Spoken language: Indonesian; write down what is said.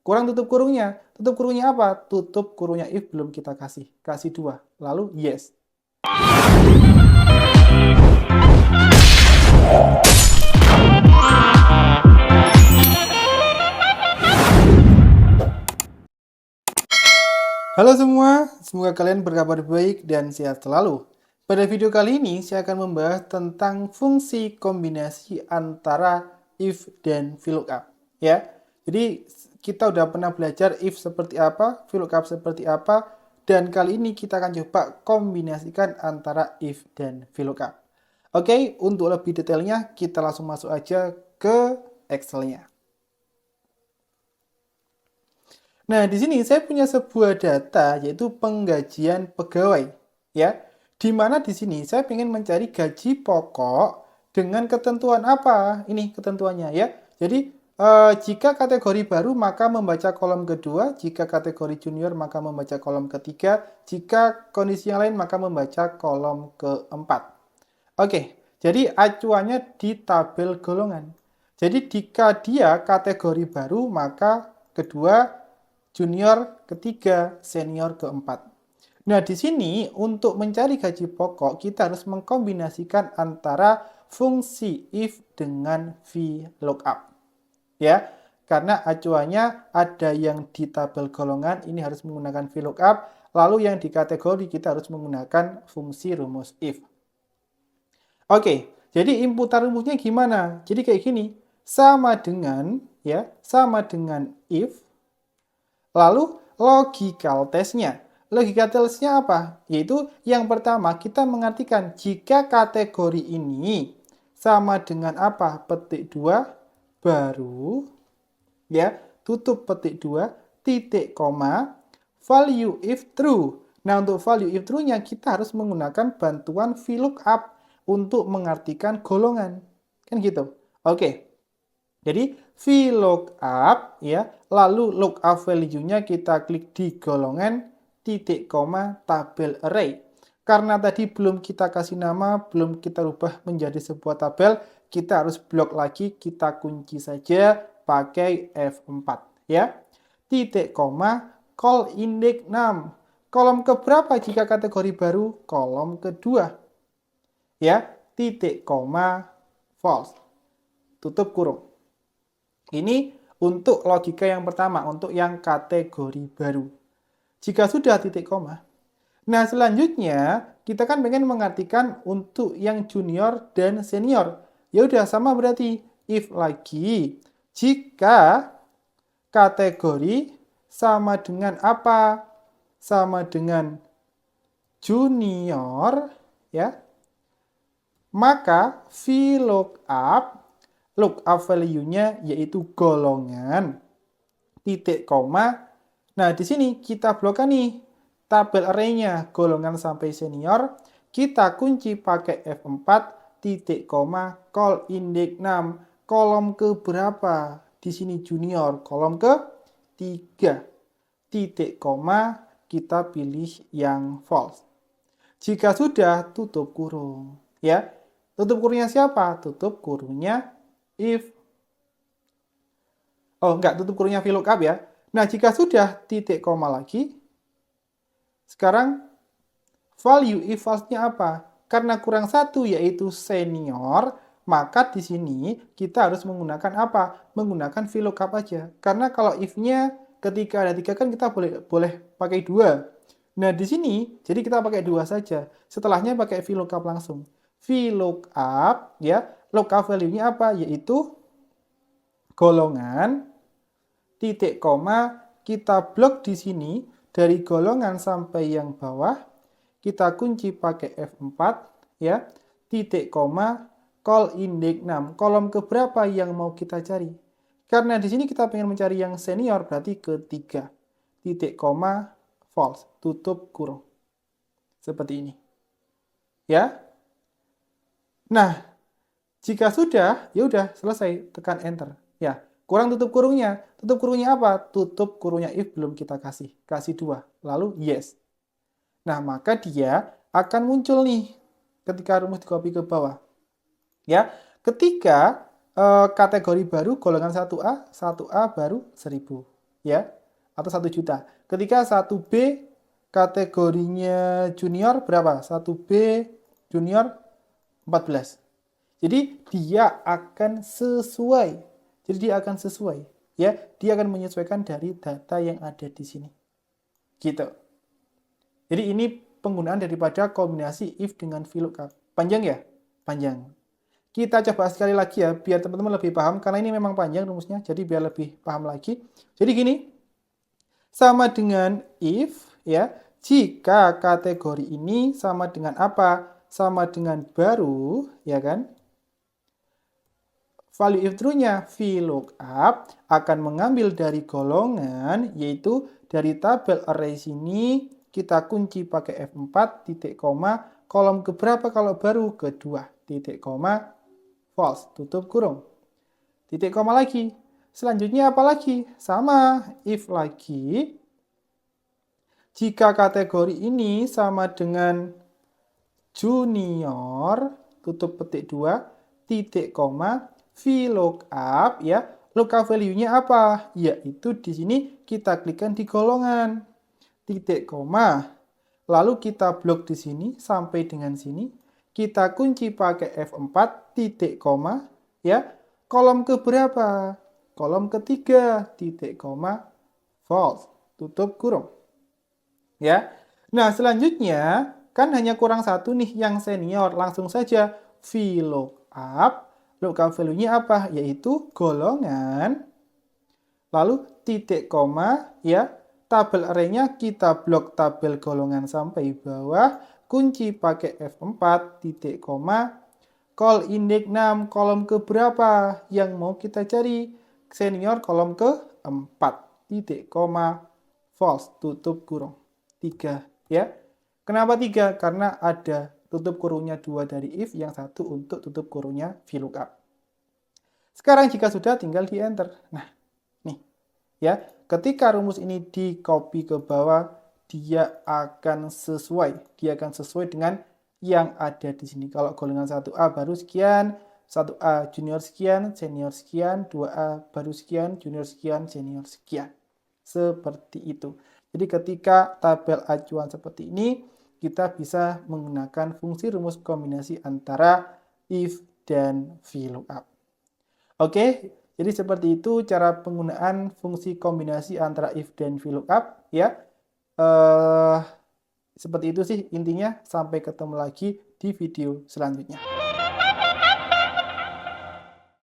Kurang tutup kurungnya. Tutup kurungnya apa? Tutup kurungnya if belum kita kasih. Kasih 2. Lalu yes. Halo semua, semoga kalian berkabar baik dan sehat selalu. Pada video kali ini, saya akan membahas tentang fungsi kombinasi antara if dan VLOOKUP. Ya, jadi kita udah pernah belajar if seperti apa, VLOOKUP seperti apa, dan kali ini kita akan coba kombinasikan antara if dan VLOOKUP. Oke, untuk lebih detailnya, kita langsung masuk aja ke Excel-nya. Nah, di sini saya punya sebuah data yaitu penggajian pegawai, ya. Di mana di sini saya ingin mencari gaji pokok dengan ketentuan apa? Ini ketentuannya ya. Jadi jika kategori baru maka membaca kolom kedua, jika kategori junior maka membaca kolom ketiga, jika kondisi yang lain maka membaca kolom keempat. Oke, jadi acuannya di tabel golongan. Jadi jika dia kategori baru maka kedua, junior ketiga, senior keempat. Nah, di sini untuk mencari gaji pokok, kita harus mengkombinasikan antara fungsi if dengan VLOOKUP. Ya, karena acuannya ada yang di tabel golongan, ini harus menggunakan VLOOKUP, lalu yang di kategori kita harus menggunakan fungsi rumus if. Oke, jadi inputan rumusnya gimana? Jadi kayak gini, sama dengan if. Lalu logical testnya. Logical testnya apa? Yaitu yang pertama kita mengartikan jika kategori ini sama dengan apa? Petik 2 baru ya, tutup petik 2 titik koma value if true. Nah, untuk value if true-nya kita harus menggunakan bantuan VLOOKUP untuk mengartikan golongan. Kan gitu. Oke. Jadi VLOOKUP ya, lalu lookup value-nya kita klik di golongan titik koma tabel array. Karena tadi belum kita kasih nama, belum kita rubah menjadi sebuah tabel, kita harus blok lagi, kita kunci saja pakai F4 ya. Titik koma call index 6. Kolom keberapa jika kategori baru? Kolom kedua. Ya, titik koma false. Tutup kurung. Ini untuk logika yang pertama, untuk yang kategori baru. Jika sudah titik koma, nah selanjutnya kita kan pengen mengartikan untuk yang junior dan senior. Ya udah sama berarti if lagi jika kategori sama dengan apa? Sama dengan junior ya. Maka VLOOKUP lookup value-nya yaitu golongan titik koma. Nah, di sini kita blokkan nih tabel array-nya golongan sampai senior. Kita kunci pakai F4 titik koma call index 6. Kolom ke berapa? Di sini junior, kolom ke 3. Titik koma kita pilih yang false. Jika sudah, tutup kurung ya. Tutup kurungnya siapa? Tutup kurungnya if. Oh, enggak, tutup kurungnya VLOOKUP ya. Nah, jika sudah titik koma lagi, sekarang value if false-nya apa? Karena kurang satu yaitu senior, maka di sini kita harus menggunakan apa? Menggunakan VLOOKUP aja. Karena kalau if-nya ketika ada 3 kan kita boleh pakai 2. Nah, di sini jadi kita pakai 2 saja. Setelahnya pakai VLOOKUP langsung. VLOOKUP ya, lookup value-nya apa? Yaitu golongan titik koma kita blok di sini dari golongan sampai yang bawah. Kita kunci pakai F4 ya. Titik koma call index 6. Kolom keberapa yang mau kita cari? Karena di sini kita pengen mencari yang senior berarti ketiga. Titik koma false. Tutup kurung. Seperti ini. Ya. Nah, jika sudah, ya udah selesai, tekan enter. Ya, kurang tutup kurungnya. Tutup kurungnya apa? Tutup kurungnya if belum kita kasih. Kasih 2. Lalu yes. Nah, maka dia akan muncul nih ketika rumus di copy ke bawah. Ya, ketika kategori baru golongan 1A baru 1000. ya, atau 1 juta. Ketika 1B kategorinya junior berapa? 1B junior 14. Jadi dia akan sesuai. Ya. Dia akan menyesuaikan dari data yang ada di sini. Gitu. Jadi ini penggunaan daripada kombinasi if dengan VLOOKUP. Panjang ya? Panjang. Kita coba sekali lagi ya, biar teman-teman lebih paham. Karena ini memang panjang rumusnya, jadi biar lebih paham lagi. Jadi gini, sama dengan if, ya, jika kategori ini sama dengan apa? Sama dengan baru, ya kan? Value if true-nya VLOOKUP akan mengambil dari golongan, yaitu dari tabel array sini, kita kunci pakai F4, titik koma, kolom keberapa kalau baru? Kedua, titik koma, false, tutup kurung. Titik koma lagi. Selanjutnya apa lagi? Sama, if lagi. Jika kategori ini sama dengan junior, tutup petik 2, titik koma, VLOOKUP, ya. Lookup value-nya apa? Yaitu di sini kita klikkan di golongan. Titik koma. Lalu kita blok di sini sampai dengan sini. Kita kunci pakai F4, titik koma, ya. Kolom keberapa? Kolom ketiga, titik koma, false, tutup kurung. Ya. Nah, selanjutnya kan hanya kurang satu nih yang senior. Langsung saja VLOOKUP. Lookup value-nya apa? Yaitu golongan. Lalu titik koma, ya. Tabel array-nya kita blok tabel golongan sampai bawah. Kunci pakai F4, titik koma. Call index 6, kolom keberapa yang mau kita cari? Senior kolom ke-4, titik koma, false, tutup kurung. 3, ya. Kenapa 3? Karena ada tutup kurungnya 2 dari if, yang satu untuk tutup kurungnya VLOOKUP. Sekarang jika sudah, tinggal di enter. Nah, nih, ya. Ketika rumus ini di copy ke bawah, dia akan sesuai. Dia akan sesuai dengan yang ada di sini. Kalau golongan 1A baru sekian, 1A junior sekian, senior sekian, 2A baru sekian, junior sekian, senior sekian. Seperti itu. Jadi ketika tabel acuan seperti ini, kita bisa menggunakan fungsi rumus kombinasi antara if dan VLOOKUP. Oke, jadi seperti itu cara penggunaan fungsi kombinasi antara if dan VLOOKUP, ya. Seperti itu sih intinya. Sampai ketemu lagi di video selanjutnya.